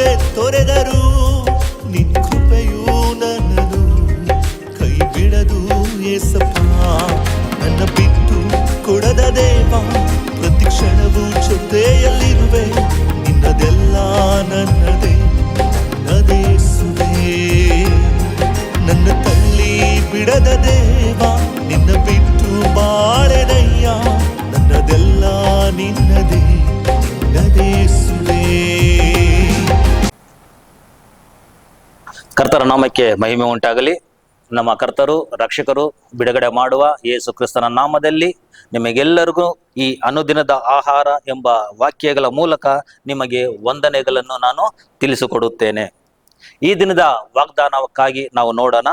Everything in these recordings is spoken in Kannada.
ಕಣ್ಣುಗಳೇ ತೊರೆದರು ನಿನ್ ಕೃಪೆಯು ನನ್ನನು ಕೈ ಬಿಡದು ಏಸಪ್ಪ. ನನ್ನ ಬಿಟ್ಟು ಕೊಡದ ದೇವ, ಪ್ರತಿ ಕ್ಷಣವೂ ಜೊತೆಯಲ್ಲಿರುವೆ. ನಿನ್ನದೆಲ್ಲ ನನ್ನದೇ ನನ್ನದೇಸುವೆ. ನನ್ನ ತಳ್ಳಿ ಬಿಡದ ದೇವ, ನಿನ್ನ ಬಿಟ್ಟು ಬಾಳೆನಯ್ಯ. ನನ್ನದೆಲ್ಲ ನಿನ್ನದೇ ನನ್ನದೇಸುವೆ. ಕರ್ತರ ನಾಮಕ್ಕೆ ಮಹಿಮೆ ಉಂಟಾಗಲಿ. ನಮ್ಮ ಕರ್ತರು ರಕ್ಷಕರು ಬಿಡುಗಡೆ ಮಾಡುವ ಯೇಸು ಕ್ರಿಸ್ತನ ನಾಮದಲ್ಲಿ ನಿಮಗೆಲ್ಲರಿಗೂ ಈ ಅನುದಿನದ ಆಹಾರ ಎಂಬ ವಾಕ್ಯಗಳ ಮೂಲಕ ನಿಮಗೆ ವಂದನೆಗಳನ್ನು ನಾನು ತಿಳಿಸಿಕೊಡುತ್ತೇನೆ. ಈ ದಿನದ ವಾಗ್ದಾನಕ್ಕಾಗಿ ನಾವು ನೋಡೋಣ.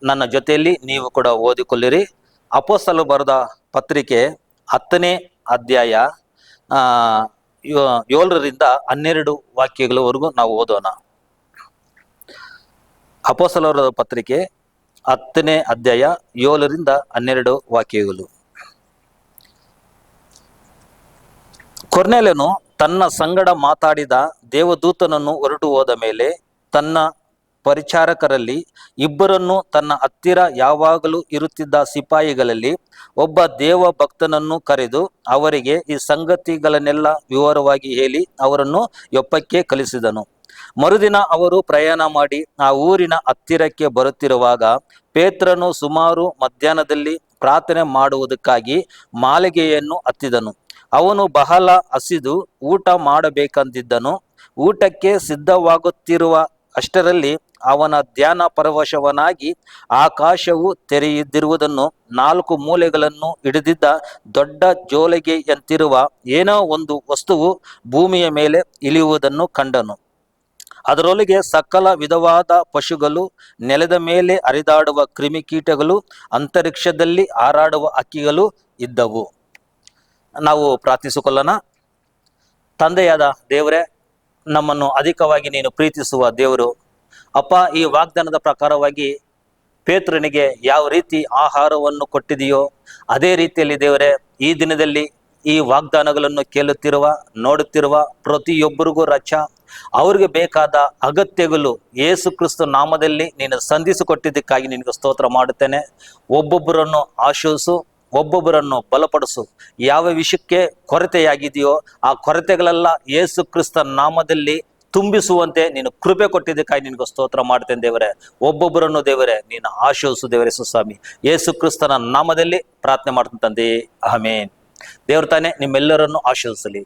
ನನ್ನ ಜೊತೆಯಲ್ಲಿ ನೀವು ಕೂಡ ಓದಿಕೊಳ್ಳಿರಿ. ಅಪೊಸ್ತಲರು ಬರೆದ ಪತ್ರಿಕೆ 10ನೇ ಅಧ್ಯಾಯ 7ರಿಂದ 12 ವಾಕ್ಯಗಳವರೆಗೂ ನಾವು ಓದೋಣ. ಅಪೊಸ್ತಲರ ಪತ್ರಿಕೆ 10ನೇ ಅಧ್ಯಾಯ 7ರಿಂದ 12 ವಾಕ್ಯಗಳು. ಕೊರ್ನೇಲ್ಯನು ತನ್ನ ಸಂಗಡ ಮಾತಾಡಿದ ದೇವದೂತನನ್ನು ಹೊರಟು ಹೋದ ಮೇಲೆ ತನ್ನ ಪರಿಚಾರಕರಲ್ಲಿ ಇಬ್ಬರನ್ನು ತನ್ನ ಹತ್ತಿರ ಯಾವಾಗಲೂ ಇರುತ್ತಿದ್ದ ಸಿಪಾಯಿಗಳಲ್ಲಿ ಒಬ್ಬ ದೇವ ಭಕ್ತನನ್ನು ಕರೆದು ಅವರಿಗೆ ಈ ಸಂಗತಿಗಳನ್ನೆಲ್ಲ ವಿವರವಾಗಿ ಹೇಳಿ ಅವರನ್ನು ಯೊಪ್ಪಕ್ಕೆ ಕಳಿಸಿದನು. ಮರುದಿನ ಅವರು ಪ್ರಯಾಣ ಮಾಡಿ ಆ ಊರಿನ ಹತ್ತಿರಕ್ಕೆ ಬರುತ್ತಿರುವಾಗ ಪೇತ್ರನು ಸುಮಾರು ಮಧ್ಯಾಹ್ನದಲ್ಲಿ ಪ್ರಾರ್ಥನೆ ಮಾಡುವುದಕ್ಕಾಗಿ ಮಾಳಿಗೆಯನ್ನು ಹತ್ತಿದನು. ಅವನು ಬಹಳ ಹಸಿದು ಊಟ ಮಾಡಬೇಕೆಂದಿದ್ದನು. ಊಟಕ್ಕೆ ಸಿದ್ಧವಾಗುತ್ತಿರುವ ಅಷ್ಟರಲ್ಲಿ ಅವನ ಧ್ಯಾನ ಪರವಶವನಾಗಿ ಆಕಾಶವು ತೆರೆದಿರುವುದನ್ನು, 4 ಮೂಲೆಗಳನ್ನು ಹಿಡಿದಿದ್ದ ದೊಡ್ಡ ಜೋಲಿಗೆಯಂತಿರುವ ಏನೋ ಒಂದು ವಸ್ತುವು ಭೂಮಿಯ ಮೇಲೆ ಇಳಿಯುವುದನ್ನು ಕಂಡನು. ಅದರೊಳಗೆ ಸಕಲ ವಿಧವಾದ ಪಶುಗಳು, ನೆಲದ ಮೇಲೆ ಹರಿದಾಡುವ ಕ್ರಿಮಿಕೀಟಗಳು, ಅಂತರಿಕ್ಷದಲ್ಲಿ ಹಾರಾಡುವ ಹಕ್ಕಿಗಳು ಇದ್ದವು. ನಾವು ಪ್ರಾರ್ಥಿಸಿಕೊಳ್ಳೋಣ. ತಂದೆಯಾದ ದೇವರೇ, ನಮ್ಮನ್ನು ಅಧಿಕವಾಗಿ ನೀನು ಪ್ರೀತಿಸುವ ದೇವರು ಅಪ್ಪ, ಈ ವಾಗ್ದಾನದ ಪ್ರಕಾರವಾಗಿ ಪೇತ್ರನಿಗೆ ಯಾವ ರೀತಿ ಆಹಾರವನ್ನು ಕೊಟ್ಟಿದೆಯೋ ಅದೇ ರೀತಿಯಲ್ಲಿ ದೇವರೇ, ಈ ದಿನದಲ್ಲಿ ಈ ವಾಗ್ದಾನಗಳನ್ನು ಕೇಳುತ್ತಿರುವ ನೋಡುತ್ತಿರುವ ಪ್ರತಿಯೊಬ್ಬರಿಗೂ ರಕ್ಷ ಅವ್ರಿಗೆ ಬೇಕಾದ ಅಗತ್ಯಗಳು ಯೇಸು ಕ್ರಿಸ್ತ ನಾಮದಲ್ಲಿ ನೀನು ಸಂಧಿಸಿಕೊಟ್ಟಿದ್ದಕ್ಕಾಗಿ ನಿನಗೆ ಸ್ತೋತ್ರ ಮಾಡುತ್ತೇನೆ. ಒಬ್ಬೊಬ್ಬರನ್ನು ಆಶೀರ್ವದಿಸು, ಒಬ್ಬೊಬ್ಬರನ್ನು ಬಲಪಡಿಸು. ಯಾವ ವಿಷಯಕ್ಕೆ ಕೊರತೆಯಾಗಿದೆಯೋ ಆ ಕೊರತೆಗಳೆಲ್ಲ ಯೇಸು ಕ್ರಿಸ್ತ ನಾಮದಲ್ಲಿ ತುಂಬಿಸುವಂತೆ ನೀನು ಕೃಪೆ ಕೊಟ್ಟಿದ್ದಕ್ಕಾಗಿ ನಿನಗೆ ಸ್ತೋತ್ರ ಮಾಡ್ತೇನೆ ದೇವರೇ. ಒಬ್ಬೊಬ್ಬರನ್ನು ದೇವರೇ ನೀನು ಆಶೀರ್ವದಿಸು ದೇವರೇ. ಸುಸ್ವಾಮಿ ಯೇಸು ಕ್ರಿಸ್ತನ ನಾಮದಲ್ಲಿ ಪ್ರಾರ್ಥನೆ ಮಾಡ್ತೀನಿ ತಂದೆ, ಆಮೆನ್. ದೇವ್ರ ತಾನೇ ನಿಮ್ಮೆಲ್ಲರನ್ನು ಆಶೀರ್ವದಿಸಲಿ.